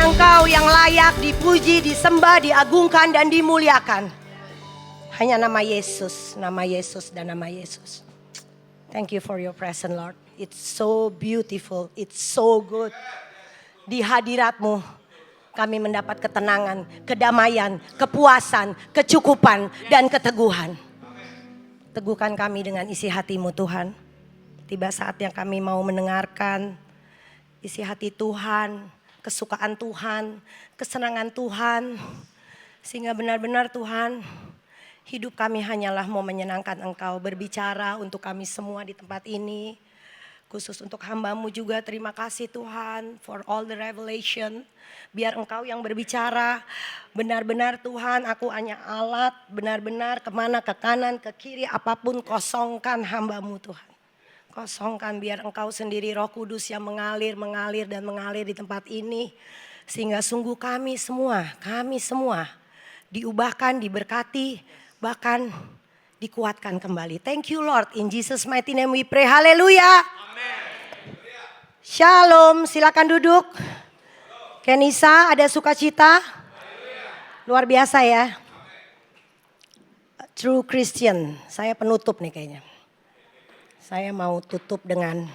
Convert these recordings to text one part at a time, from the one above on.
Engkau yang layak dipuji, disembah, diagungkan, dan dimuliakan. Hanya nama Yesus, nama Yesus, dan nama Yesus. Thank you for your presence, Lord. It's so beautiful, it's so good. Di hadirat-Mu kami mendapat ketenangan, kedamaian, kepuasan, kecukupan, dan keteguhan. Teguhkan kami dengan isi hati-Mu, Tuhan. Tiba saatnya kami mau mendengarkan isi hati Tuhan, kesukaan Tuhan, kesenangan Tuhan. Sehingga benar-benar Tuhan, hidup kami hanyalah mau menyenangkan Engkau. Berbicara untuk kami semua di tempat ini. Khusus untuk hamba-Mu juga, terima kasih Tuhan for all the revelation. Biar Engkau yang berbicara. Benar-benar Tuhan, aku hanya alat. Benar-benar kemana, ke kanan, ke kiri, apapun kosongkan hamba-Mu Tuhan. Kosongkan biar Engkau sendiri Roh Kudus yang mengalir di tempat ini. Sehingga sungguh kami semua diubahkan, diberkati, bahkan dikuatkan kembali. Thank you Lord, in Jesus mighty name we pray, haleluya. Shalom, silakan duduk. Kenisa, ada sukacita? Luar biasa ya. True Christian, saya penutup nih kayaknya. Saya mau tutup dengan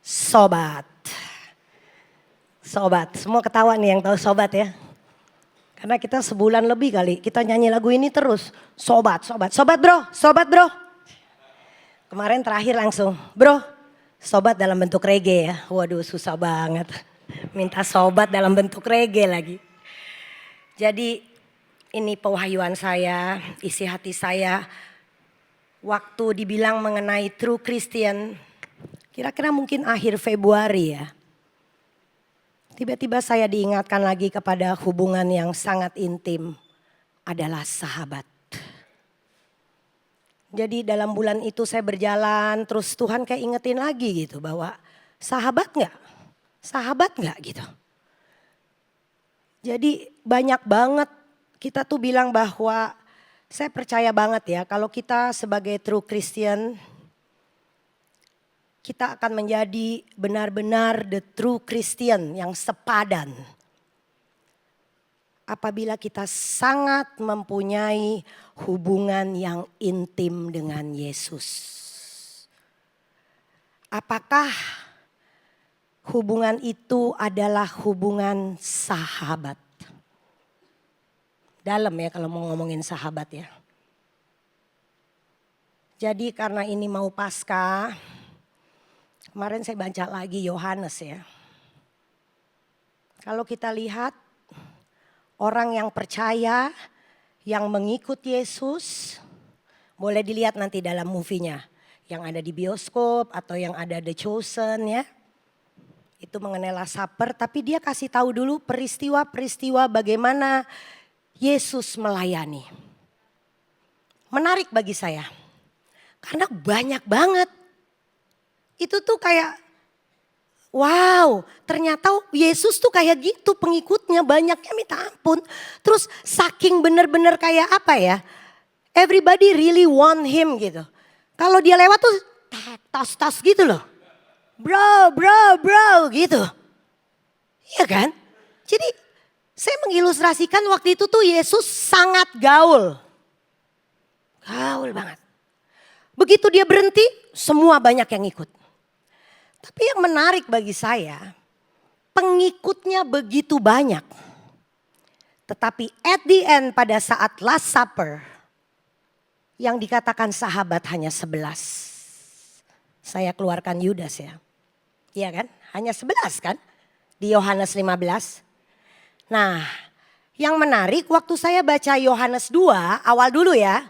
sobat. Sobat, semua ketawa nih yang tahu sobat ya. Karena kita sebulan lebih kali kita nyanyi lagu ini terus. Sobat, sobat, sobat bro, sobat bro. Kemarin terakhir langsung, bro, sobat dalam bentuk reggae ya. Waduh susah banget. Minta sobat dalam bentuk reggae lagi. Jadi ini pewahyuan saya, isi hati saya. Waktu dibilang mengenai true Christian, kira-kira mungkin akhir Februari ya. Tiba-tiba saya diingatkan lagi kepada hubungan yang sangat intim adalah sahabat. Jadi dalam bulan itu saya berjalan terus Tuhan kayak ingetin lagi gitu bahwa sahabat gak? Sahabat gak gitu. Jadi banyak banget kita tuh bilang bahwa saya percaya banget ya kalau kita sebagai true Christian kita akan menjadi benar-benar the true Christian yang sepadan. Apabila kita sangat mempunyai hubungan yang intim dengan Yesus. Apakah hubungan itu adalah hubungan sahabat? Dalam ya kalau mau ngomongin sahabat ya. Jadi karena ini mau Paskah, kemarin saya baca lagi Yohanes ya. Kalau kita lihat orang yang percaya, yang mengikut Yesus, boleh dilihat nanti dalam movie-nya. Yang ada di bioskop atau yang ada The Chosen ya. Itu mengenai Last Supper, tapi dia kasih tahu dulu peristiwa-peristiwa bagaimana Yesus melayani. Menarik bagi saya. Karena banyak banget. Itu tuh kayak wow, ternyata Yesus tuh kayak gitu pengikutnya banyaknya minta ampun. Terus saking bener-bener kayak apa ya, everybody really want him gitu. Kalau dia lewat tuh tas-tas gitu loh. Bro gitu. Iya kan? Jadi saya mengilustrasikan waktu itu tuh Yesus sangat gaul. Gaul banget. Begitu dia berhenti semua banyak yang ikut. Tapi yang menarik bagi saya, pengikutnya begitu banyak. Tetapi at the end pada saat Last Supper, yang dikatakan sahabat hanya 11. Saya keluarkan Yudas ya. Iya kan? Hanya 11 kan? Di Yohanes 15. Nah, yang menarik waktu saya baca Yohanes 2, awal dulu ya.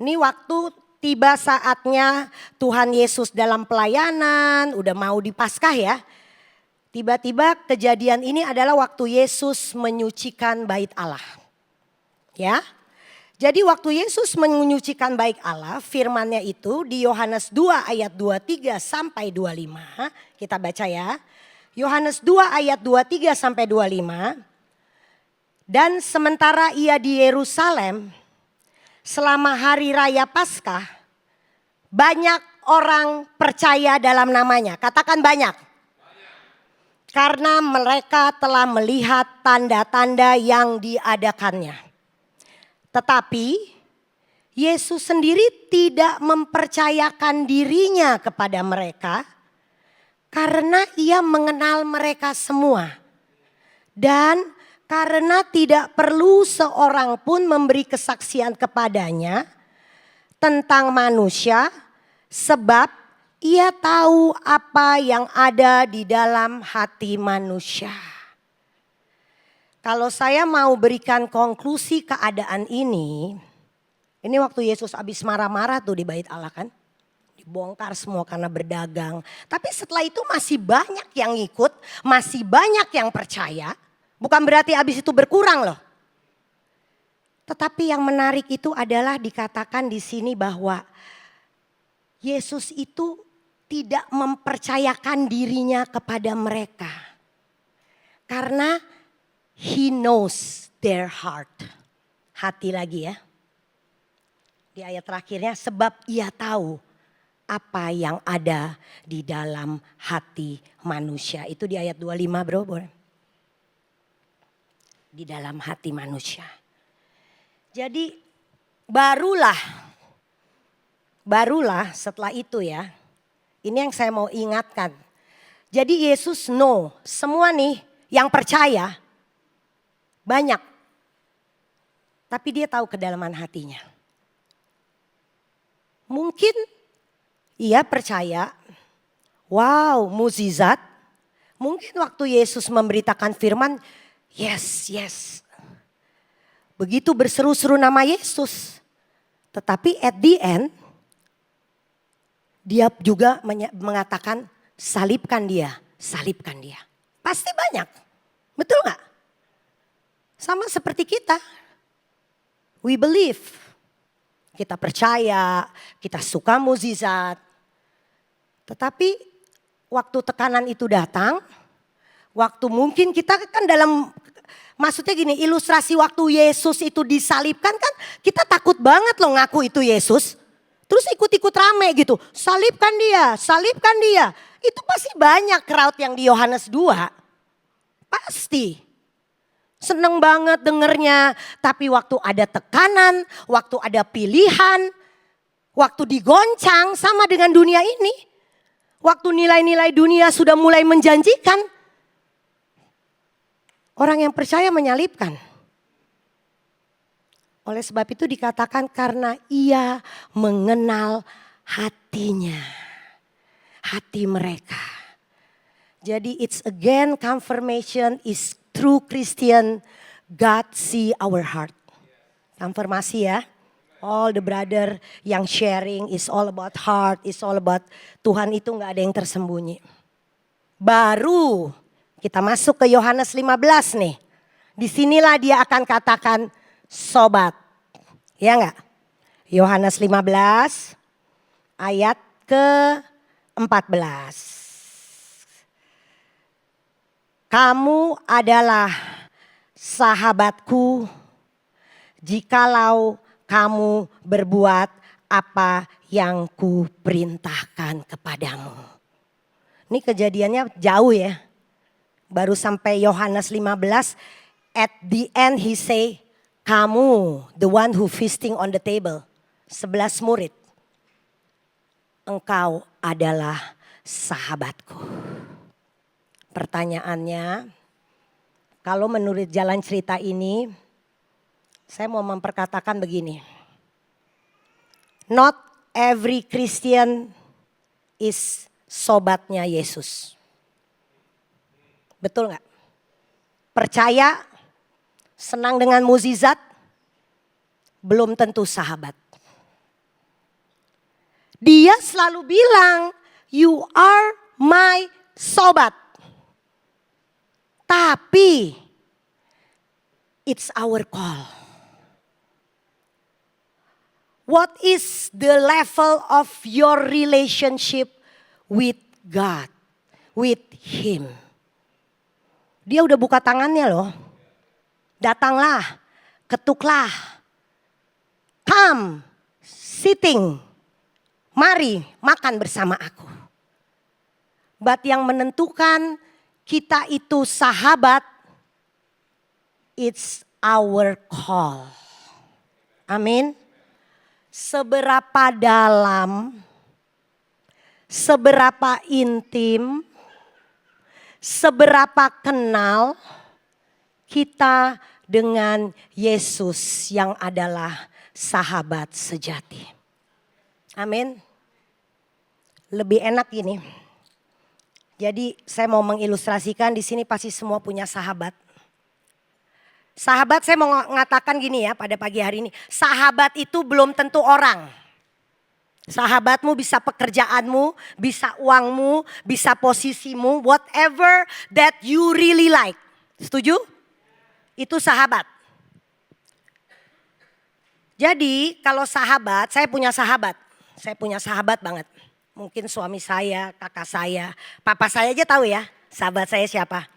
Ini waktu tiba saatnya Tuhan Yesus dalam pelayanan, udah mau di Paskah ya. Tiba-tiba kejadian ini adalah waktu Yesus menyucikan bait Allah. Ya. Jadi waktu Yesus menyucikan bait Allah, firman-Nya itu di Yohanes 2 ayat 23 sampai 25. Kita baca ya. Yohanes 2 ayat 23 sampai 25. Dan sementara ia di Yerusalem, selama hari raya Paskah, banyak orang percaya dalam namanya. Katakan banyak. karena mereka telah melihat tanda-tanda yang diadakannya. Tetapi Yesus sendiri tidak mempercayakan dirinya kepada mereka karena ia mengenal mereka semua. Dan karena tidak perlu seorang pun memberi kesaksian kepadanya tentang manusia, sebab ia tahu apa yang ada di dalam hati manusia. Kalau saya mau berikan konklusi keadaan ini waktu Yesus habis marah-marah tuh di bait Allah kan. Dibongkar semua karena berdagang. Tapi setelah itu masih banyak yang ikut, masih banyak yang percaya. Bukan berarti habis itu berkurang loh. Tetapi yang menarik itu adalah dikatakan di sini bahwa Yesus itu tidak mempercayakan dirinya kepada mereka. Karena He knows their heart. Hati lagi ya. Di ayat terakhirnya, sebab ia tahu apa yang ada di dalam hati manusia. Itu di ayat 25 bro. Boleh? Di dalam hati manusia. Jadi barulah setelah itu ya. Ini yang saya mau ingatkan. Jadi Yesus know semua nih yang percaya banyak. Tapi dia tahu kedalaman hatinya. Mungkin ia percaya, wow mukjizat. Mungkin waktu Yesus memberitakan firman, yes. Begitu berseru-seru nama Yesus. Tetapi at the end, dia juga mengatakan salibkan dia. Pasti banyak, betul gak? Sama seperti kita, we believe. Kita percaya, kita suka mukjizat. Tetapi waktu tekanan itu datang, waktu mungkin kita kan maksudnya gini, ilustrasi waktu Yesus itu disalibkan kan kita takut banget loh ngaku itu Yesus. Terus ikut-ikut rame gitu, salibkan dia. Itu pasti banyak crowd yang di Yohanes 2. Pasti. Seneng banget dengernya, tapi waktu ada tekanan, waktu ada pilihan, waktu digoncang sama dengan dunia ini. Waktu nilai-nilai dunia sudah mulai menjanjikan, orang yang percaya menyalibkan. Oleh sebab itu dikatakan karena ia mengenal hatinya, hati mereka. Jadi it's again confirmation is true Christian, God see our heart. Konfirmasi ya. All the brother yang sharing is all about heart, is all about Tuhan itu gak ada yang tersembunyi. Baru kita masuk ke Yohanes 15 nih. Disinilah dia akan katakan sobat. Ya gak? Yohanes 15 ayat ke-14. Kamu adalah sahabatku jikalau kamu berbuat apa yang kuperintahkan kepadamu. Ini kejadiannya jauh ya. Baru sampai Yohanes 15. At the end he say, kamu the one who feasting on the table. 11 murid. Engkau adalah sahabatku. Pertanyaannya, kalau menurut jalan cerita ini, saya mau memperkatakan begini. Not every Christian is sobatnya Yesus. Betul gak? Percaya, senang dengan mukjizat, belum tentu sahabat. Dia selalu bilang, you are my sobat. Tapi it's our call. What is the level of your relationship with God, with Him? Dia udah buka tangannya loh. Datanglah, ketuklah. Come, sitting. Mari makan bersama aku. But yang menentukan kita itu sahabat, it's our call. Amin. Seberapa dalam, seberapa intim, seberapa kenal kita dengan Yesus yang adalah sahabat sejati. Amin. Lebih enak gini. Jadi saya mau mengilustrasikan, di sini pasti semua punya sahabat. Sahabat, saya mau mengatakan gini ya pada pagi hari ini. Sahabat itu belum tentu orang. Sahabatmu bisa pekerjaanmu, bisa uangmu, bisa posisimu, whatever that you really like. Setuju? Itu sahabat. Jadi kalau sahabat, saya punya sahabat. Saya punya sahabat banget. Mungkin suami saya, kakak saya, papa saya aja tahu ya sahabat saya siapa.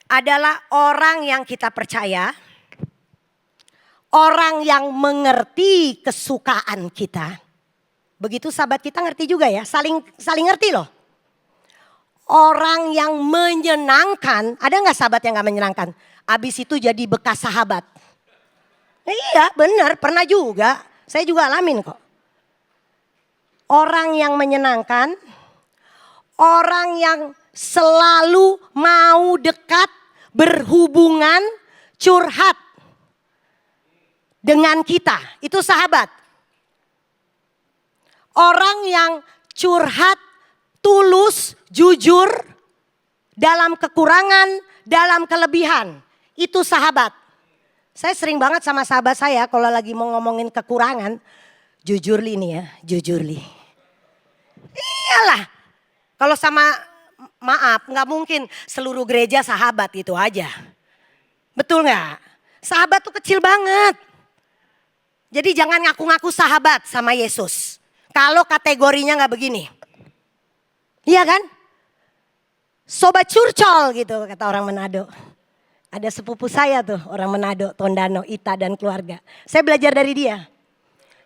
Adalah orang yang kita percaya, orang yang mengerti kesukaan kita. Begitu sahabat kita ngerti juga ya, saling ngerti loh. Orang yang menyenangkan, ada gak sahabat yang gak menyenangkan? Abis itu jadi bekas sahabat. Iya benar, pernah juga, saya juga alamin kok. Orang yang menyenangkan, orang yang selalu mau dekat, berhubungan, curhat dengan kita, itu sahabat. Orang yang curhat, tulus, jujur, dalam kekurangan, dalam kelebihan, itu sahabat. Saya sering banget sama sahabat saya kalau lagi mau ngomongin kekurangan, jujur li nih ya, jujur li. Iyalah, kalau sama maaf gak mungkin seluruh gereja sahabat gitu aja. Betul gak? Sahabat tuh kecil banget. Jadi jangan ngaku-ngaku sahabat sama Yesus. Kalau kategorinya gak begini. Iya kan? Sobat curcol gitu kata orang Manado. Ada sepupu saya tuh orang Manado, Tondano, Ita dan keluarga. Saya belajar dari dia.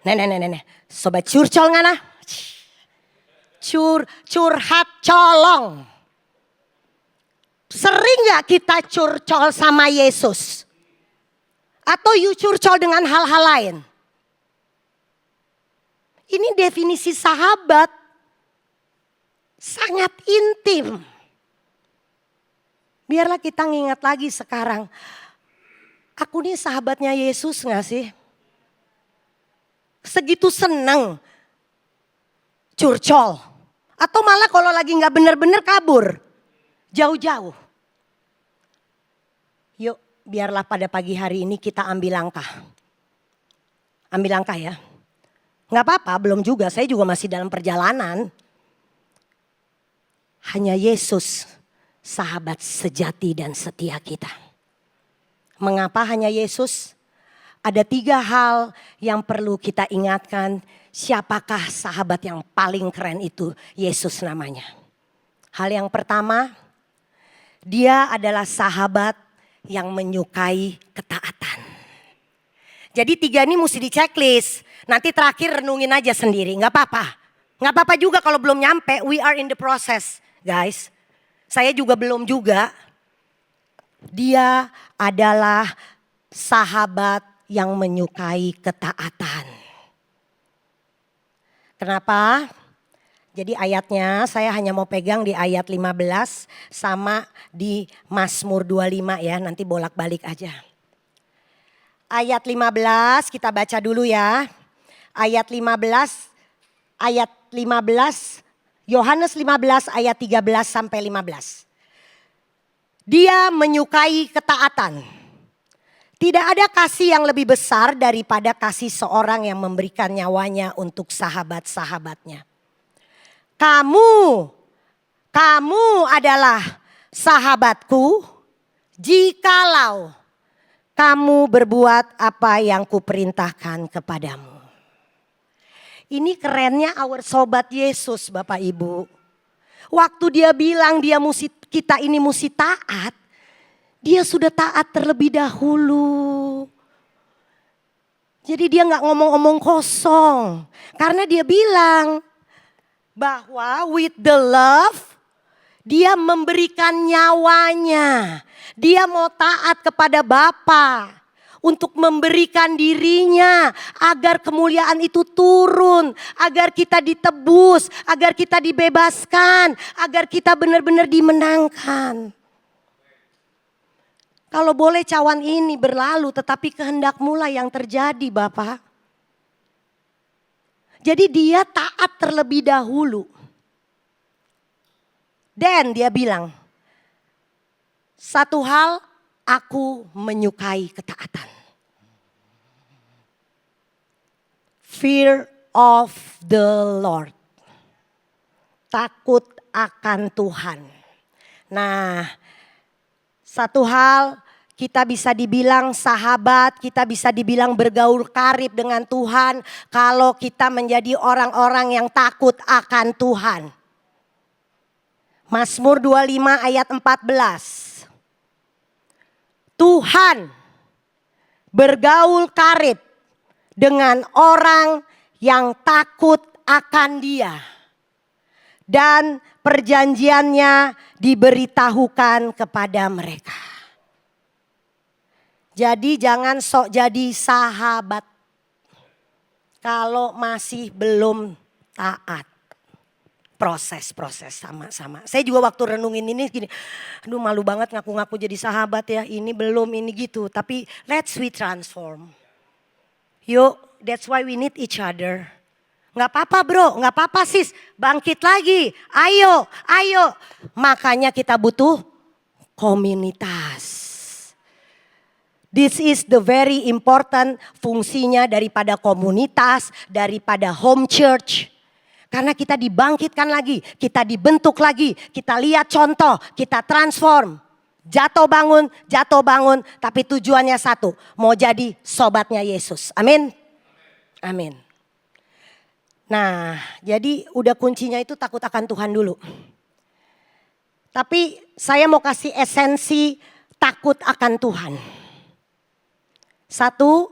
Nenek. Sobat curcol ngana? Curhat colong. Sering gak kita curcol sama Yesus? Atau you curcol dengan hal-hal lain? Ini definisi sahabat. Sangat intim. Biarlah kita ngingat lagi sekarang. Aku nih sahabatnya Yesus gak sih? Segitu seneng curcol. Atau malah kalau lagi gak bener-bener kabur. Jauh-jauh. Yuk biarlah pada pagi hari ini kita ambil langkah. Ambil langkah ya. Gak apa-apa belum juga, saya juga masih dalam perjalanan. Hanya Yesus sahabat sejati dan setia kita. Mengapa hanya Yesus? Ada 3 hal yang perlu kita ingatkan. Siapakah sahabat yang paling keren itu? Yesus namanya. Hal yang pertama, dia adalah sahabat yang menyukai ketaatan. Jadi 3 ini mesti di checklist. Nanti terakhir renungin aja sendiri, gak apa-apa. Gak apa-apa juga kalau belum nyampe, we are in the process guys. Saya juga belum juga. Dia adalah sahabat yang menyukai ketaatan. Kenapa? Jadi ayatnya saya hanya mau pegang di ayat 15 sama di Mazmur 25 ya. Nanti bolak-balik aja. Ayat 15 kita baca dulu ya. Ayat 15, Yohanes 15 ayat 13 sampai 15. Dia menyukai ketaatan. Tidak ada kasih yang lebih besar daripada kasih seorang yang memberikan nyawanya untuk sahabat-sahabatnya. Kamu adalah sahabatku jikalau kamu berbuat apa yang kuperintahkan kepadamu. Ini kerennya our sobat Yesus Bapak Ibu. Waktu dia bilang kita ini mesti taat. Dia sudah taat terlebih dahulu. Jadi dia gak ngomong-ngomong kosong. Karena dia bilang bahwa with the love Dia memberikan nyawanya. Dia mau taat kepada Bapa untuk memberikan dirinya agar kemuliaan itu turun, agar kita ditebus, agar kita dibebaskan, agar kita benar-benar dimenangkan. Kalau boleh cawan ini berlalu, tetapi kehendak-Mu lah yang terjadi, Bapak. Jadi dia taat terlebih dahulu. Dan dia bilang, satu hal aku menyukai ketaatan. Fear of the Lord. Takut akan Tuhan. Nah, satu hal kita bisa dibilang sahabat, kita bisa dibilang bergaul karib dengan Tuhan kalau kita menjadi orang-orang yang takut akan Tuhan. Mazmur 25 ayat 14. Tuhan bergaul karib dengan orang yang takut akan Dia. Dan perjanjiannya diberitahukan kepada mereka. Jadi jangan sok jadi sahabat kalau masih belum taat. Proses sama-sama. Saya juga waktu renungin ini gini, aduh malu banget ngaku-ngaku jadi sahabat ya. Ini belum, ini gitu. Tapi let's we transform. Yuk, that's why we need each other. Gak apa-apa bro, gak apa-apa sis. Bangkit lagi, ayo. Makanya kita butuh komunitas. This is the very important fungsinya daripada komunitas, daripada home church. Karena kita dibangkitkan lagi, kita dibentuk lagi, kita lihat contoh, kita transform. Jatuh bangun, tapi tujuannya satu, mau jadi sobatnya Yesus. Amin. Amin. Nah, jadi udah kuncinya itu takut akan Tuhan dulu. Tapi saya mau kasih esensi takut akan Tuhan. Satu,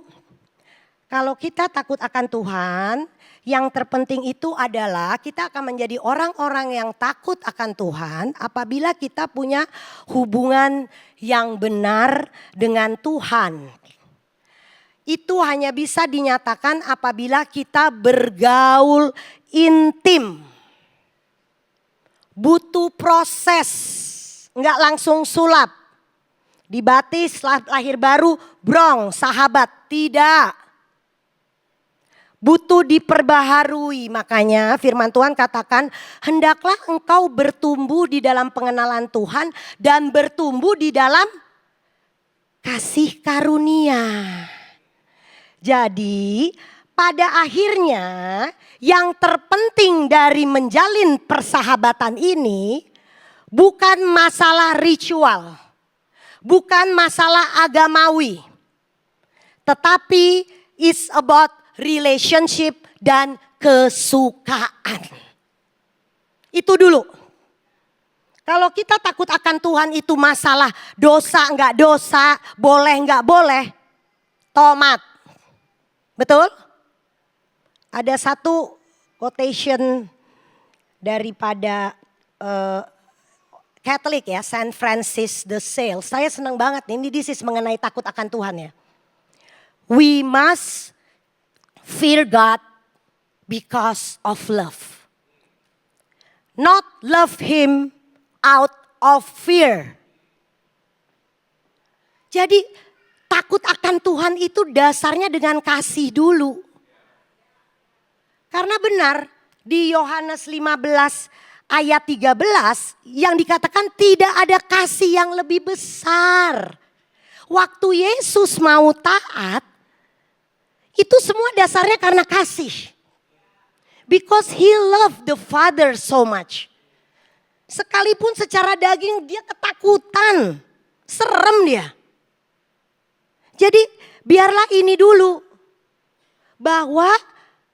kalau kita takut akan Tuhan, yang terpenting itu adalah kita akan menjadi orang-orang yang takut akan Tuhan apabila kita punya hubungan yang benar dengan Tuhan. Itu hanya bisa dinyatakan apabila kita bergaul intim. Butuh proses, enggak langsung sulap. Dibaptis, lahir baru, brong, sahabat, tidak. Butuh diperbaharui, makanya firman Tuhan katakan hendaklah engkau bertumbuh di dalam pengenalan Tuhan dan bertumbuh di dalam kasih karunia. Jadi pada akhirnya yang terpenting dari menjalin persahabatan ini bukan masalah ritual, bukan masalah agamawi, tetapi it's about relationship dan kesukaan. Itu dulu. Kalau kita takut akan Tuhan itu masalah dosa enggak dosa, boleh enggak boleh, tomat. Betul? Ada satu quotation daripada Catholic ya, Saint Francis de Sales. Saya senang banget ini mengenai takut akan Tuhan ya. We must fear God because of love. Not love Him out of fear. Jadi takut akan Tuhan itu dasarnya dengan kasih dulu. Karena benar di Yohanes 15 ayat 13 yang dikatakan tidak ada kasih yang lebih besar. Waktu Yesus mau taat, itu semua dasarnya karena kasih. Because he loved the Father so much. Sekalipun secara daging dia ketakutan. Serem dia. Jadi biarlah ini dulu. Bahwa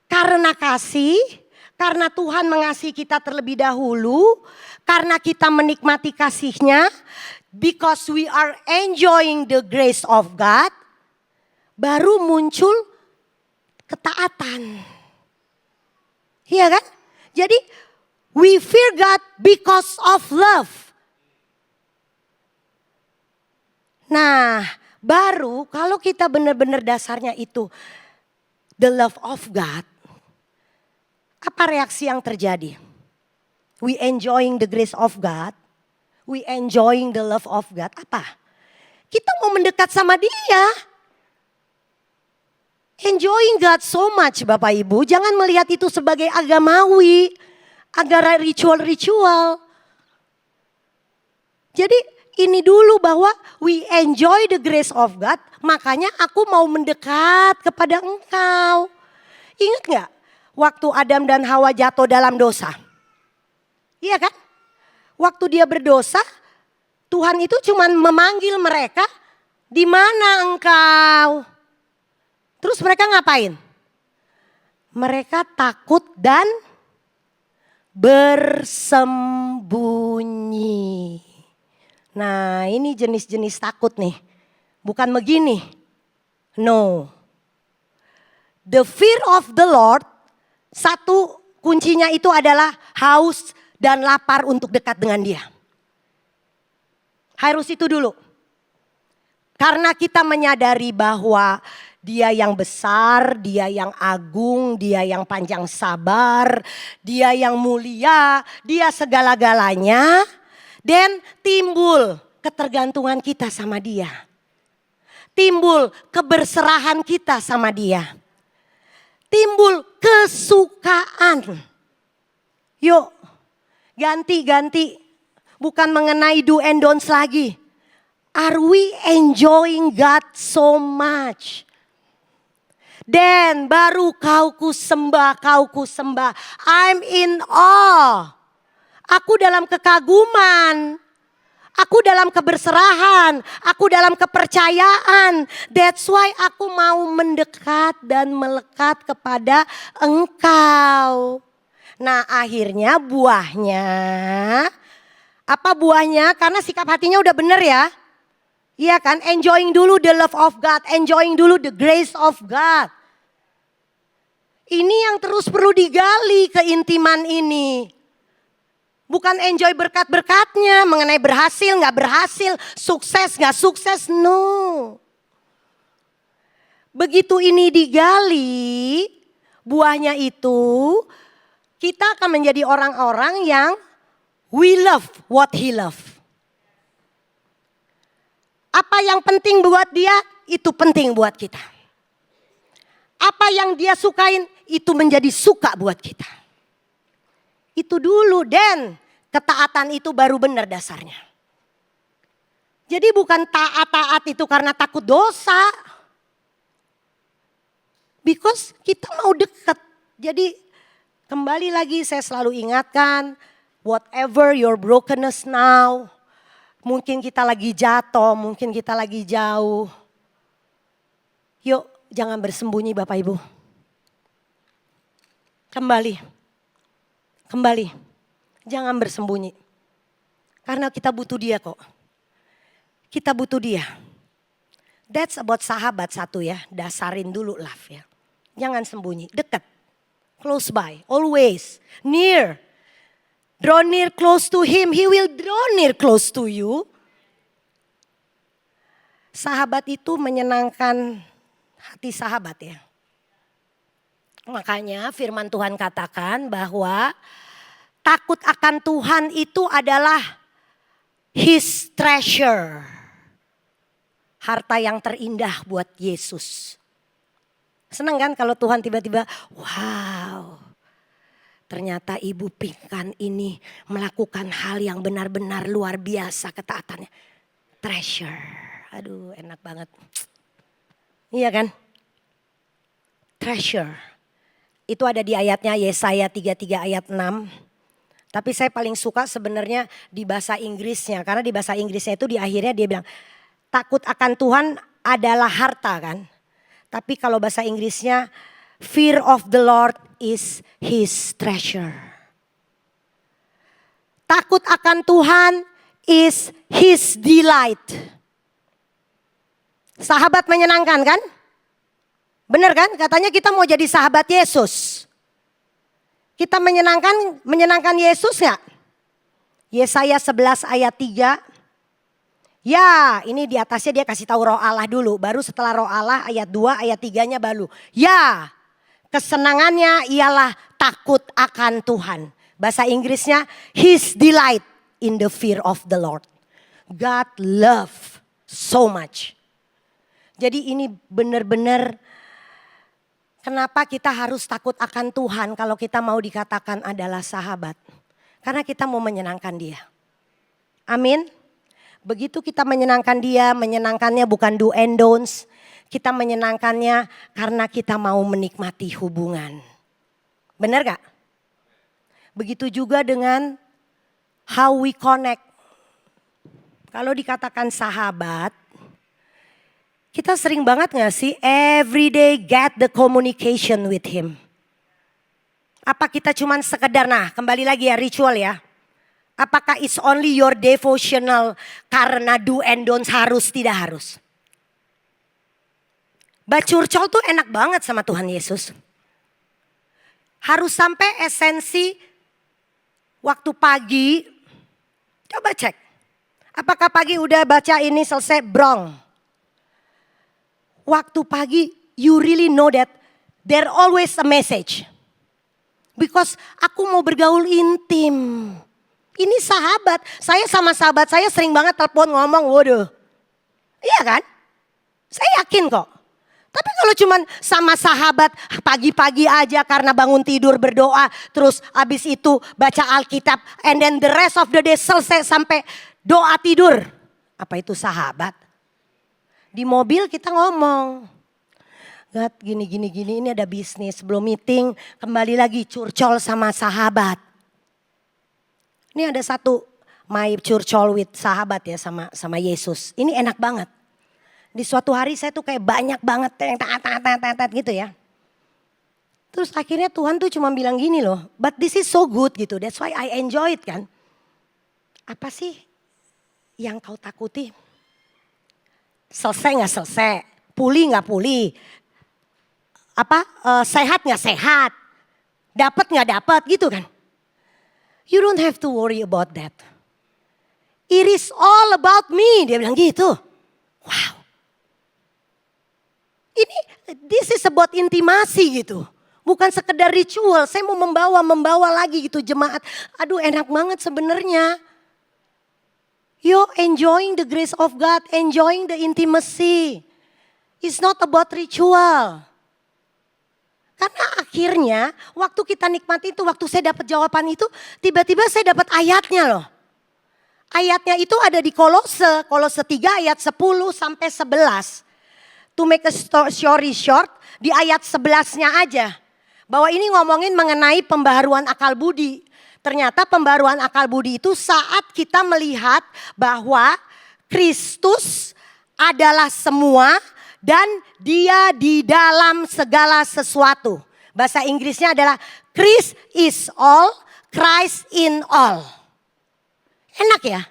karena kasih, karena Tuhan mengasihi kita terlebih dahulu, karena kita menikmati kasih-Nya, because we are enjoying the grace of God, baru muncul ketaatan. Iya kan? Jadi We fear God because of love. Nah, baru kalau kita benar-benar dasarnya itu the love of God, apa reaksi yang terjadi? We enjoying the grace of God, we enjoying the love of God, apa? Kita mau mendekat sama Dia. Enjoying God so much Bapak Ibu, jangan melihat itu sebagai agamawi, agak ritual-ritual. Jadi ini dulu bahwa we enjoy the grace of God, makanya aku mau mendekat kepada Engkau. Ingat gak waktu Adam dan Hawa jatuh dalam dosa? Iya kan? Waktu dia berdosa, Tuhan itu cuma memanggil mereka, di mana engkau? Terus mereka ngapain? Mereka takut dan bersembunyi. Nah, ini jenis-jenis takut nih. Bukan begini. No. The fear of the Lord, satu kuncinya itu adalah haus dan lapar untuk dekat dengan Dia. Harus itu dulu. Karena kita menyadari bahwa Dia yang besar, Dia yang agung, Dia yang panjang sabar, Dia yang mulia, Dia segala-galanya. Dan timbul ketergantungan kita sama Dia. Timbul keberserahan kita sama Dia. Timbul kesukaan. Yuk, ganti-ganti. Bukan mengenai do and don'ts lagi. Are we enjoying God so much? Dan baru kau ku sembah. I'm in awe. Aku dalam kekaguman. Aku dalam keberserahan. Aku dalam kepercayaan. That's why aku mau mendekat dan melekat kepada Engkau. Nah, akhirnya buahnya. Apa buahnya? Karena sikap hatinya udah bener ya. Iya kan? Enjoying dulu the love of God. Enjoying dulu the grace of God. Ini yang terus perlu digali, keintiman ini. Bukan enjoy berkat-berkatnya, mengenai berhasil, gak berhasil, sukses, gak sukses, no. Begitu ini digali, buahnya itu, kita akan menjadi orang-orang yang we love what He love. Apa yang penting buat Dia, itu penting buat kita. Apa yang Dia sukain, itu menjadi suka buat kita. Itu dulu, dan ketaatan itu baru benar dasarnya. Jadi bukan taat itu karena takut dosa. Because kita mau dekat. Jadi kembali lagi saya selalu ingatkan, whatever your brokenness now, mungkin kita lagi jatuh, mungkin kita lagi jauh. Yuk, jangan bersembunyi Bapak Ibu. Kembali, jangan bersembunyi. Karena kita butuh Dia kok. Kita butuh Dia. That's about sahabat satu ya, dasarin dulu love ya. Jangan sembunyi, dekat. Close by, always, near. Draw near close to Him, He will draw near close to you. Sahabat itu menyenangkan hati sahabat ya. Makanya firman Tuhan katakan bahwa takut akan Tuhan itu adalah His treasure. Harta yang terindah buat Yesus. Senang kan kalau Tuhan tiba-tiba, wow. Ternyata ibu pingkan ini melakukan hal yang benar-benar luar biasa ketaatannya. Treasure. Aduh enak banget. Iya kan? Treasure. Itu ada di ayatnya Yesaya 33 ayat 6. Tapi saya paling suka sebenarnya di bahasa Inggrisnya. Karena di bahasa Inggrisnya itu di akhirnya dia bilang, takut akan Tuhan adalah harta kan. Tapi kalau bahasa Inggrisnya, fear of the Lord is His treasure. Takut akan Tuhan is His delight. Sahabat menyenangkan kan? Benar kan? Katanya kita mau jadi sahabat Yesus. Kita menyenangkan Yesus nggak? Yesaya 11 ayat 3. Ya, ini di atasnya dia kasih tahu roh Allah dulu. Baru setelah roh Allah ayat 2, ayat 3-nya baru. Ya, kesenangannya ialah takut akan Tuhan. Bahasa Inggrisnya, His delight in the fear of the Lord. God love so much. Jadi ini benar-benar kenapa kita harus takut akan Tuhan kalau kita mau dikatakan adalah sahabat. Karena kita mau menyenangkan dia. Amin. Begitu kita menyenangkan dia, menyenangkannya bukan do and don'ts. Kita menyenangkannya karena kita mau menikmati hubungan. Benar gak? Begitu juga dengan how we connect. Kalau dikatakan sahabat, kita sering banget gak sih every day get the communication with him. Apa kita cuman sekedar, nah kembali lagi ya ritual ya. Apakah it's only your devotional karena do and don'ts harus tidak harus. Bacurcol tuh enak banget sama Tuhan Yesus. Harus sampai esensi waktu pagi, coba cek. Apakah pagi udah baca ini selesai brong. Waktu pagi you really know that there always a message. Because aku mau bergaul intim. Ini sahabat, saya sama sahabat saya sering banget telepon ngomong, waduh. Iya kan? Saya yakin kok. Tapi kalau cuman sama sahabat pagi-pagi aja karena bangun tidur berdoa. Terus habis itu baca Alkitab. And then the rest of the day selesai sampai doa tidur. Apa itu sahabat? Di mobil kita ngomong. God gini ini ada bisnis. Sebelum meeting kembali lagi curcol sama sahabat. Ini ada satu my curcol with sahabat ya sama Yesus. Ini enak banget. Di suatu hari saya tuh kayak banyak banget gitu ya. Terus akhirnya Tuhan tuh cuma bilang gini loh. But this is so good gitu. That's why I enjoy it kan. Apa sih yang kau takuti? Selesai gak selesai? Pulih gak pulih? Sehat gak sehat? Dapat gak dapat gitu kan? You don't have to worry about that. It is all about me. Dia bilang gitu. Wow. This is about intimasi gitu. Bukan sekedar ritual. Saya mau membawa lagi gitu jemaat. Aduh enak banget sebenarnya. Yo enjoying the grace of God. Enjoying the intimacy. It's not about ritual. Karena akhirnya waktu kita nikmati itu, waktu saya dapat jawaban itu, tiba-tiba saya dapat ayatnya loh. Ayatnya itu ada di Kolose 3 ayat 10 sampai 11. To make a story short, di ayat 11-nya aja. Bahwa ini ngomongin mengenai pembaharuan akal budi. Ternyata pembaharuan akal budi itu saat kita melihat bahwa Kristus adalah semua. Dan dia di dalam segala sesuatu. Bahasa Inggrisnya adalah Christ is all, Christ in all. Enak ya?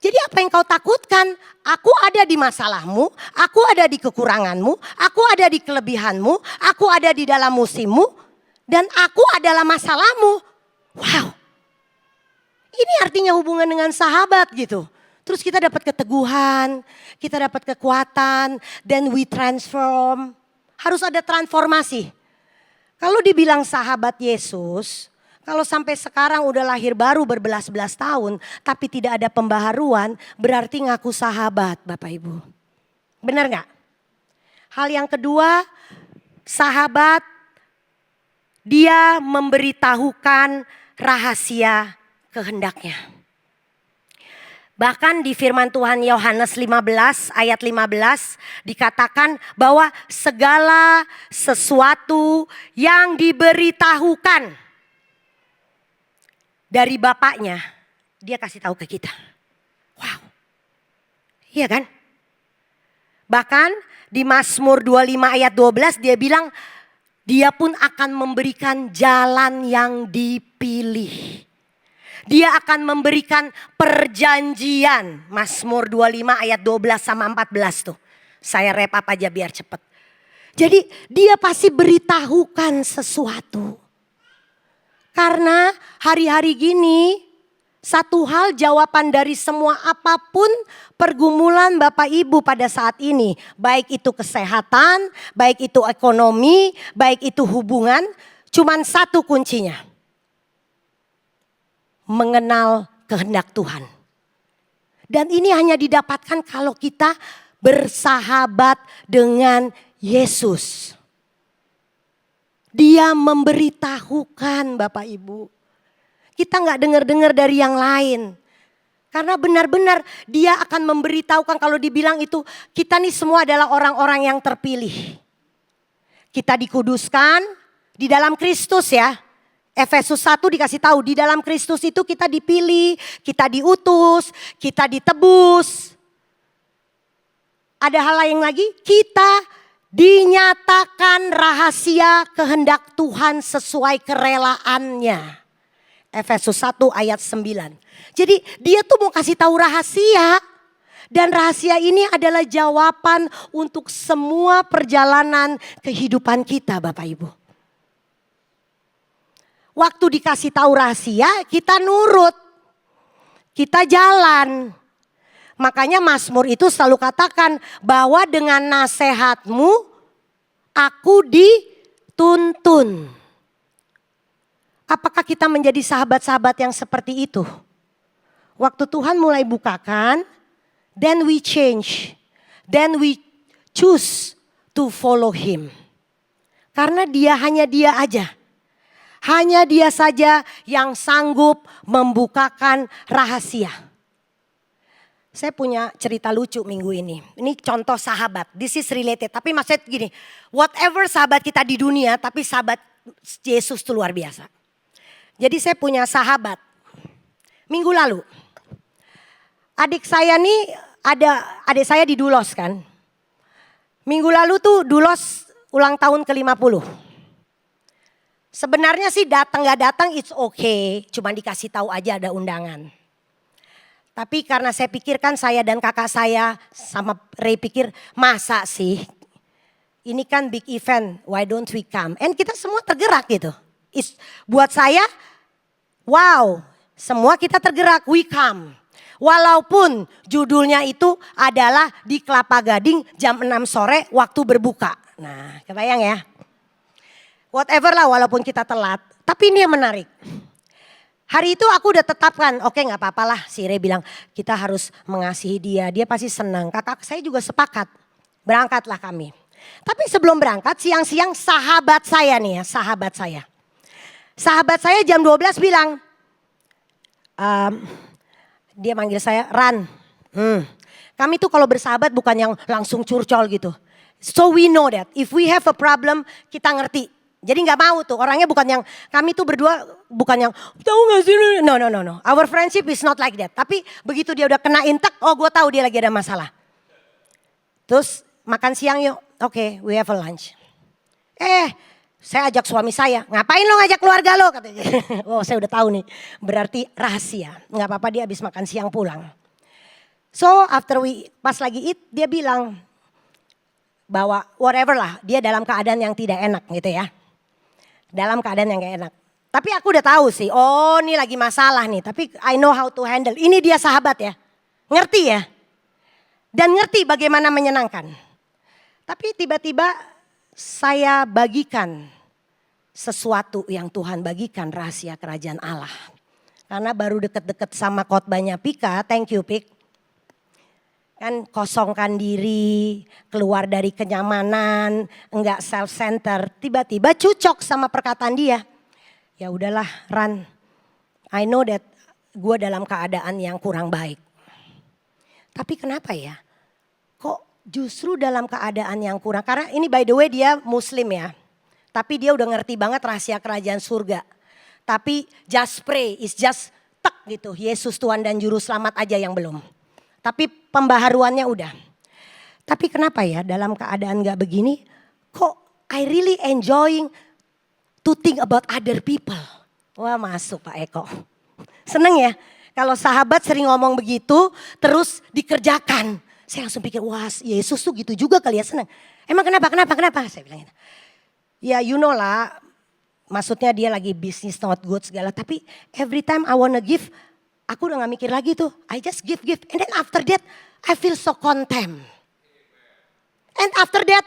Jadi apa yang kau takutkan? Aku ada di masalahmu, aku ada di kekuranganmu, aku ada di kelebihanmu, aku ada di dalam musimmu. Dan aku adalah masalahmu. Wow. Ini artinya hubungan dengan sahabat gitu. Terus kita dapat keteguhan, kita dapat kekuatan, then we transform. Harus ada transformasi. Kalau dibilang sahabat Yesus, kalau sampai sekarang udah lahir baru berbelas-belas tahun, tapi tidak ada pembaharuan, berarti ngaku sahabat Bapak Ibu. Benar gak? Hal yang kedua, sahabat, dia memberitahukan rahasia kehendaknya. Bahkan di firman Tuhan Yohanes 15 ayat 15 dikatakan bahwa segala sesuatu yang diberitahukan dari Bapaknya dia kasih tahu ke kita. Wow. Iya kan? Bahkan di Mazmur 25 ayat 12 dia bilang dia pun akan memberikan jalan yang dipilih. Dia akan memberikan perjanjian. Mazmur 25 ayat 12 sama 14 tuh. Saya wrap up aja biar cepet. Jadi dia pasti beritahukan sesuatu. Karena hari-hari gini satu hal jawaban dari semua apapun pergumulan Bapak Ibu pada saat ini. Baik itu kesehatan, baik itu ekonomi, baik itu hubungan. Cuman satu kuncinya. Mengenal kehendak Tuhan. Dan ini hanya didapatkan kalau kita bersahabat dengan Yesus. Dia memberitahukan Bapak Ibu. Kita gak dengar-dengar dari yang lain. Karena benar-benar dia akan memberitahukan kalau dibilang itu kita nih semua adalah orang-orang yang terpilih. Kita dikuduskan di dalam Kristus ya. Efesus 1 dikasih tahu di dalam Kristus itu kita dipilih, kita diutus, kita ditebus. Ada hal lain lagi, kita dinyatakan rahasia kehendak Tuhan sesuai kerelaannya. Efesus 1 ayat 9. Jadi dia tuh mau kasih tahu rahasia. Dan rahasia ini adalah jawaban untuk semua perjalanan kehidupan kita Bapak Ibu. Waktu dikasih tahu rahasia kita nurut. Kita jalan. Makanya Mazmur itu selalu katakan bahwa dengan nasihatmu aku dituntun. Apakah kita menjadi sahabat-sahabat yang seperti itu? Waktu Tuhan mulai bukakan, then we change. Then we choose to follow him. Karena hanya dia aja. Hanya dia saja yang sanggup membukakan rahasia. Saya punya cerita lucu minggu ini. Ini contoh sahabat. This is related. Tapi maksudnya gini. Whatever sahabat kita di dunia. Tapi sahabat Yesus itu luar biasa. Jadi saya punya sahabat. Minggu lalu. Adik saya nih. Adik saya di Dulos kan. Minggu lalu tuh Dulos ulang tahun ke-50. Sebenarnya sih datang gak datang it's okay. Cuma dikasih tahu aja ada undangan. Tapi karena saya pikirkan saya dan kakak saya sama Ray pikir masa sih. Ini kan big event, why don't we come? And kita semua tergerak gitu. Buat saya, wow, semua kita tergerak, we come. Walaupun judulnya itu adalah di Kelapa Gading jam 6 sore waktu berbuka. Nah kebayang ya. Whatever lah walaupun kita telat, tapi ini yang menarik. Hari itu aku udah tetapkan, oke gak apa-apa lah si Ray bilang kita harus mengasihi dia, dia pasti senang. Kakak saya juga sepakat, berangkatlah kami. Tapi sebelum berangkat siang-siang sahabat saya nih ya, sahabat saya. Sahabat saya jam 12 bilang, dia manggil saya Ran. Kami tuh kalau bersahabat bukan yang langsung curcol gitu. So we know that if we have a problem kita ngerti. Jadi gak mau tuh orangnya bukan yang kami tuh berdua bukan yang tahu gak sih? No. Our friendship is not like that. Tapi begitu dia udah kena intek, oh gue tahu dia lagi ada masalah. Terus makan siang yuk, oke, we have a lunch. Saya ajak suami saya, ngapain lo ngajak keluarga lo? Katanya. Oh saya udah tahu nih, berarti rahasia. Gak apa-apa dia habis makan siang pulang. So after pas lagi eat dia bilang bahwa whatever lah dia dalam keadaan yang tidak enak gitu ya. Dalam keadaan yang gak enak. Tapi aku udah tahu sih, oh ini lagi masalah nih. Tapi I know how to handle. Ini dia sahabat ya. Ngerti ya. Dan ngerti bagaimana menyenangkan. Tapi tiba-tiba saya bagikan sesuatu yang Tuhan bagikan rahasia kerajaan Allah. Karena baru deket-deket sama khotbahnya Pika, thank you Pik. Kan kosongkan diri, keluar dari kenyamanan, enggak self-center. Tiba-tiba cocok sama perkataan dia. Ya udahlah Ran, I know that gue dalam keadaan yang kurang baik. Tapi kenapa ya? Kok justru dalam keadaan yang kurang? Karena ini by the way dia muslim ya. Tapi dia udah ngerti banget rahasia kerajaan surga. Tapi just pray, is just tek gitu. Yesus Tuhan dan Juru Selamat aja yang belum. Tapi pembaharuannya udah. Tapi kenapa ya dalam keadaan gak begini, kok I really enjoying to think about other people. Wah masuk Pak Eko. Seneng ya kalau sahabat sering ngomong begitu terus dikerjakan. Saya langsung pikir wah Yesus tuh gitu juga kali ya seneng. Emang kenapa? Saya bilang gitu. Ya you know lah maksudnya dia lagi bisnis not good segala. Tapi every time I wanna give, aku udah gak mikir lagi tuh. I just give. And then after that, I feel so content. And after that,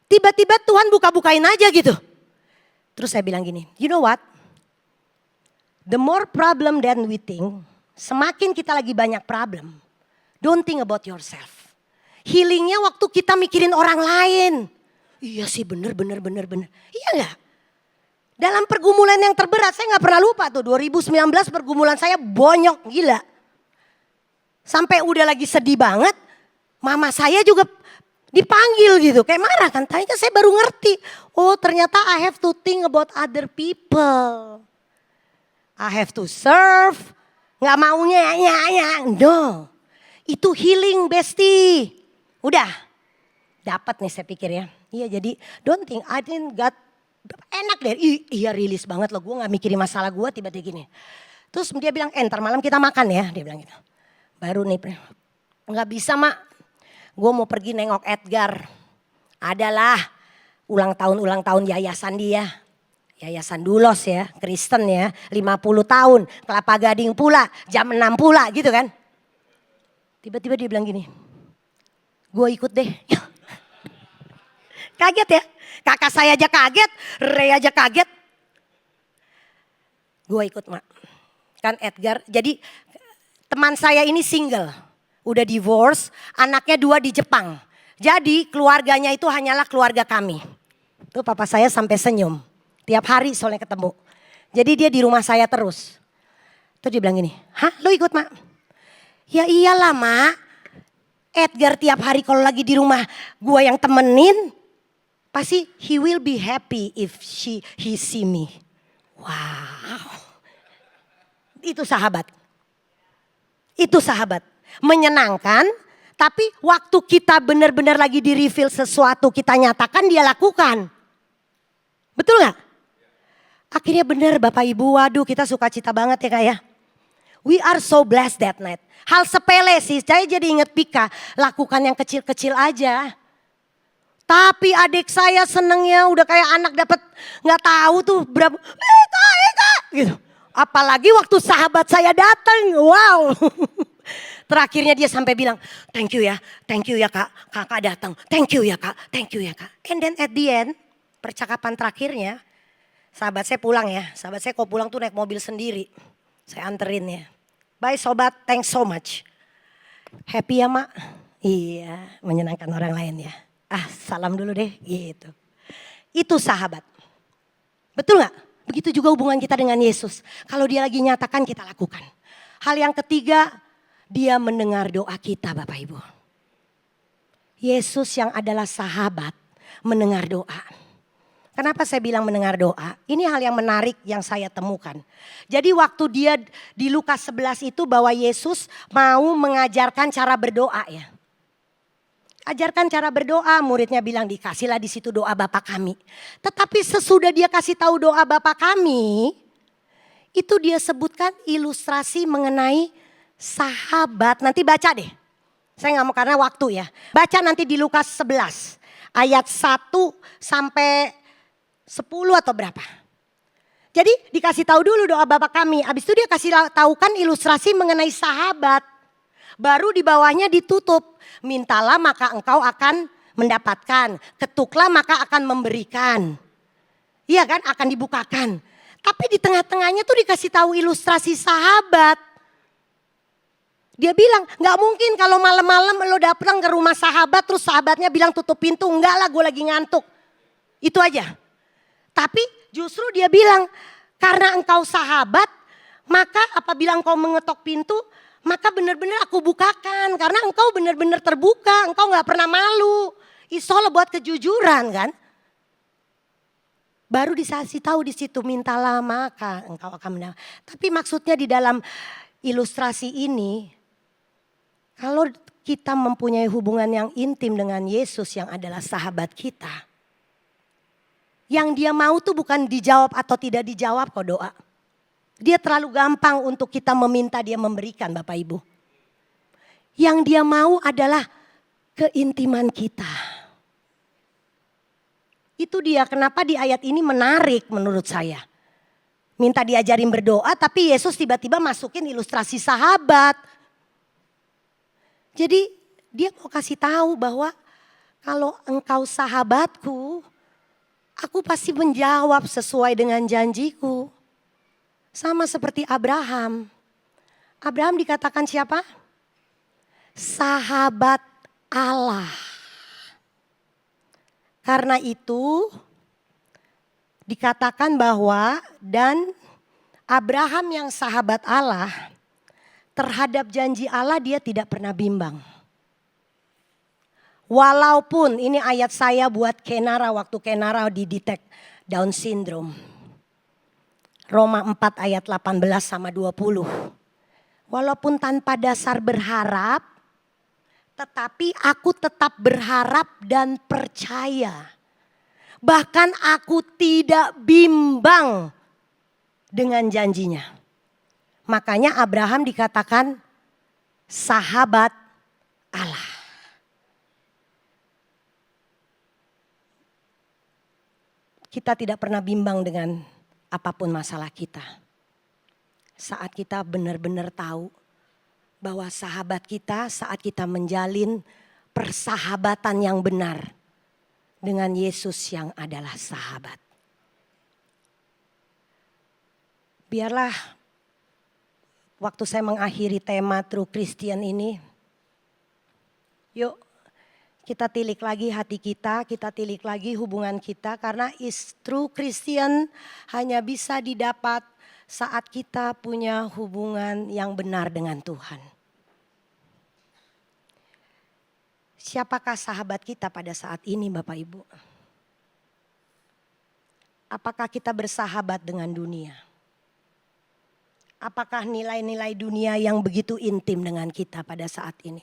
tiba-tiba Tuhan buka-bukain aja gitu. Terus saya bilang gini, you know what? The more problem than we think, semakin kita lagi banyak problem. Don't think about yourself. Healingnya waktu kita mikirin orang lain. Iya sih bener. Iya gak? Dalam pergumulan yang terberat, saya gak pernah lupa tuh 2019 pergumulan saya bonyok gila. Sampai udah lagi sedih banget, mama saya juga dipanggil gitu. Kayak marah kan, tanya saya baru ngerti. Oh ternyata I have to think about other people. I have to serve, gak maunya no. Itu healing bestie. Udah, dapat nih saya pikir ya. Iya jadi don't think I didn't got enak deh, iya rilis banget loh, gue gak mikirin masalah gue tiba-tiba gini. Terus dia bilang, ntar malam kita makan ya, dia bilang gitu. Baru nih, gak bisa mak, gue mau pergi nengok Edgar. Adalah ulang tahun yayasan dia. Yayasan Dulos ya, Kristen ya, 50 tahun, Kelapa Gading pula, jam 6 pula gitu kan. Tiba-tiba dia bilang gini, gue ikut deh. Kaget ya. Kakak saya aja kaget, Ray aja kaget. Gue ikut mak. Kan Edgar, jadi teman saya ini single. Udah divorce, anaknya 2 di Jepang. Jadi keluarganya itu hanyalah keluarga kami. Tuh papa saya sampai senyum. Tiap hari soalnya ketemu. Jadi dia di rumah saya terus. Tuh dia bilang gini, hah lo ikut mak? Ya iyalah mak. Edgar tiap hari kalau lagi di rumah gue yang temenin. Pasti he will be happy if he see me. Wow. Itu sahabat. Itu sahabat. Menyenangkan. Tapi waktu kita benar-benar lagi di reveal sesuatu kita nyatakan dia lakukan. Betul gak? Akhirnya benar Bapak Ibu. Waduh kita suka cita banget ya kak ya. We are so blessed that night. Hal sepele sih. Saya jadi inget Pika. Lakukan yang kecil-kecil aja. Tapi adik saya senengnya udah kayak anak dapat nggak tahu tuh berapa. Eka gitu. Apalagi waktu sahabat saya datang, wow. Terakhirnya dia sampai bilang, thank you ya kak, kakak datang, thank you ya kak. And then at the end, percakapan terakhirnya, sahabat saya pulang ya. Sahabat saya kok pulang tuh naik mobil sendiri, saya anterin ya. Bye sobat, thanks so much. Happy ya mak? Iya, menyenangkan orang lain ya. Salam dulu deh gitu. Itu sahabat. Betul gak? Begitu juga hubungan kita dengan Yesus. Kalau dia lagi nyatakan kita lakukan. Hal yang ketiga, dia mendengar doa kita Bapak Ibu. Yesus yang adalah sahabat mendengar doa. Kenapa saya bilang mendengar doa? Ini hal yang menarik yang saya temukan. Jadi waktu dia di Lukas 11 itu bahwa Yesus mau mengajarkan cara berdoa ya. Ajarkan cara berdoa, muridnya bilang dikasihlah di situ doa Bapa kami. Tetapi sesudah dia kasih tahu doa Bapa kami, itu dia sebutkan ilustrasi mengenai sahabat. Nanti baca deh. Saya gak mau karena waktu ya. Baca nanti di Lukas 11 ayat 1 sampai 10 atau berapa. Jadi dikasih tahu dulu doa Bapa kami. Habis itu dia kasih tahu kan ilustrasi mengenai sahabat. Baru di bawahnya ditutup. Mintalah maka engkau akan mendapatkan. Ketuklah maka akan memberikan. Iya kan akan dibukakan. Tapi di tengah-tengahnya tuh dikasih tahu ilustrasi sahabat. Dia bilang gak mungkin kalau malam-malam lo datang ke rumah sahabat. Terus sahabatnya bilang tutup pintu. Enggak lah gue lagi ngantuk. Itu aja. Tapi justru dia bilang karena engkau sahabat. Maka apabila engkau mengetok pintu. Maka benar-benar aku bukakan. Karena engkau benar-benar terbuka. Engkau gak pernah malu. Isola buat kejujuran kan. Baru dikasih tahu di situ mintalah maka engkau akan mendapat. Tapi maksudnya di dalam ilustrasi ini. Kalau kita mempunyai hubungan yang intim dengan Yesus yang adalah sahabat kita. Yang dia mau tuh bukan dijawab atau tidak dijawab kok doa. Dia terlalu gampang untuk kita meminta dia memberikan Bapak Ibu. Yang dia mau adalah keintiman kita. Itu dia kenapa di ayat ini menarik menurut saya. Minta diajarin berdoa tapi Yesus tiba-tiba masukin ilustrasi sahabat. Jadi dia mau kasih tahu bahwa kalau engkau sahabatku, aku pasti menjawab sesuai dengan janjiku. Sama seperti Abraham. Abraham dikatakan siapa? Sahabat Allah. Karena itu dikatakan bahwa dan Abraham yang sahabat Allah terhadap janji Allah dia tidak pernah bimbang. Walaupun ini ayat saya buat Kenara waktu Kenara didetek Down syndrome. Roma 4 ayat 18 sama 20. Walaupun tanpa dasar berharap, tetapi aku tetap berharap dan percaya. Bahkan aku tidak bimbang dengan janjinya. Makanya Abraham dikatakan sahabat Allah. Kita tidak pernah bimbang dengan apapun masalah kita. Saat kita benar-benar tahu bahwa sahabat kita saat kita menjalin persahabatan yang benar dengan Yesus yang adalah sahabat. Biarlah waktu saya mengakhiri tema True Christian ini, yuk kita tilik lagi hati kita tilik lagi hubungan kita karena true Christian hanya bisa didapat saat kita punya hubungan yang benar dengan Tuhan. Siapakah sahabat kita pada saat ini Bapak Ibu? Apakah kita bersahabat dengan dunia? Apakah nilai-nilai dunia yang begitu intim dengan kita pada saat ini?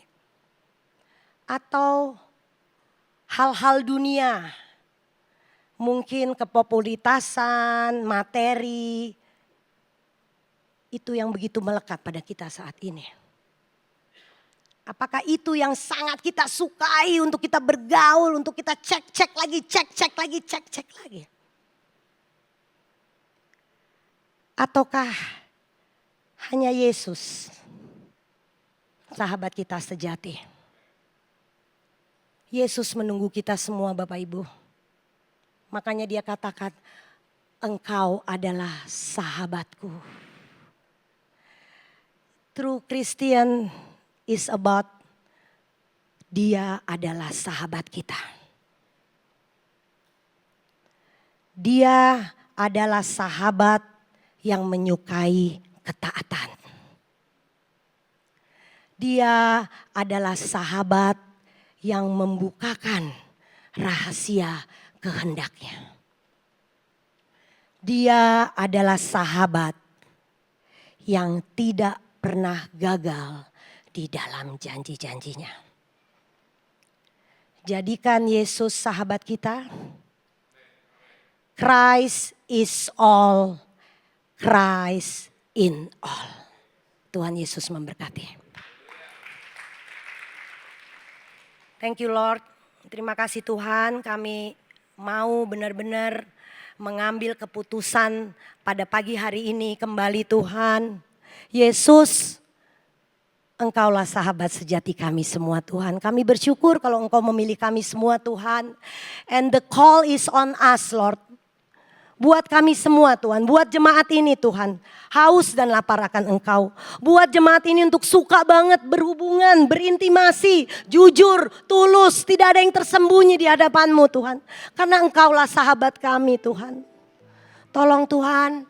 Atau hal-hal dunia, mungkin kepopuleritasan, materi, itu yang begitu melekat pada kita saat ini. Apakah itu yang sangat kita sukai untuk kita bergaul, untuk kita cek-cek lagi. Ataukah hanya Yesus, sahabat kita sejati. Yesus menunggu kita semua Bapak Ibu. Makanya dia katakan, engkau adalah sahabatku. True Christian is about dia adalah sahabat kita. Dia adalah sahabat yang menyukai ketaatan. Dia adalah sahabat yang membukakan rahasia kehendaknya. Dia adalah sahabat yang tidak pernah gagal di dalam janji-janjinya. Jadikan Yesus sahabat kita. Christ is all, Christ in all. Tuhan Yesus memberkati. Thank you Lord. Terima kasih Tuhan, kami mau benar-benar mengambil keputusan pada pagi hari ini kembali Tuhan. Yesus, Engkaulah sahabat sejati kami semua Tuhan. Kami bersyukur kalau Engkau memilih kami semua Tuhan. And the call is on us Lord. Buat kami semua Tuhan, buat jemaat ini Tuhan, haus dan lapar akan Engkau. Buat jemaat ini untuk suka banget berhubungan, berintimasi, jujur, tulus, tidak ada yang tersembunyi di hadapan-Mu Tuhan. Karena Engkaulah sahabat kami Tuhan. Tolong Tuhan,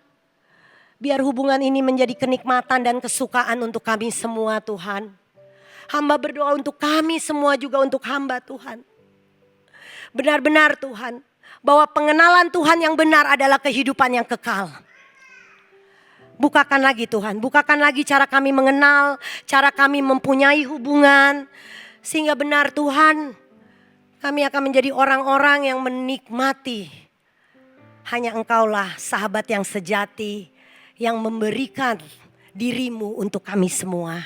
biar hubungan ini menjadi kenikmatan dan kesukaan untuk kami semua Tuhan. Hamba berdoa untuk kami semua juga untuk hamba Tuhan. Benar-benar Tuhan, bahwa pengenalan Tuhan yang benar adalah kehidupan yang kekal. Bukakan lagi Tuhan, bukakan lagi cara kami mengenal, cara kami mempunyai hubungan. Sehingga benar Tuhan, kami akan menjadi orang-orang yang menikmati. Hanya Engkaulah sahabat yang sejati, yang memberikan dirimu untuk kami semua.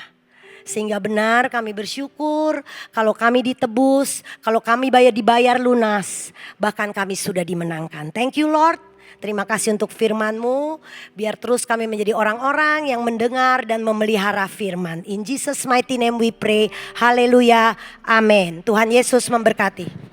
Sehingga benar kami bersyukur kalau kami ditebus, kalau kami dibayar lunas, bahkan kami sudah dimenangkan. Thank you Lord. Terima kasih untuk firman-Mu. Biar terus kami menjadi orang-orang yang mendengar dan memelihara firman. In Jesus mighty name we pray. Haleluya. Amin. Tuhan Yesus memberkati.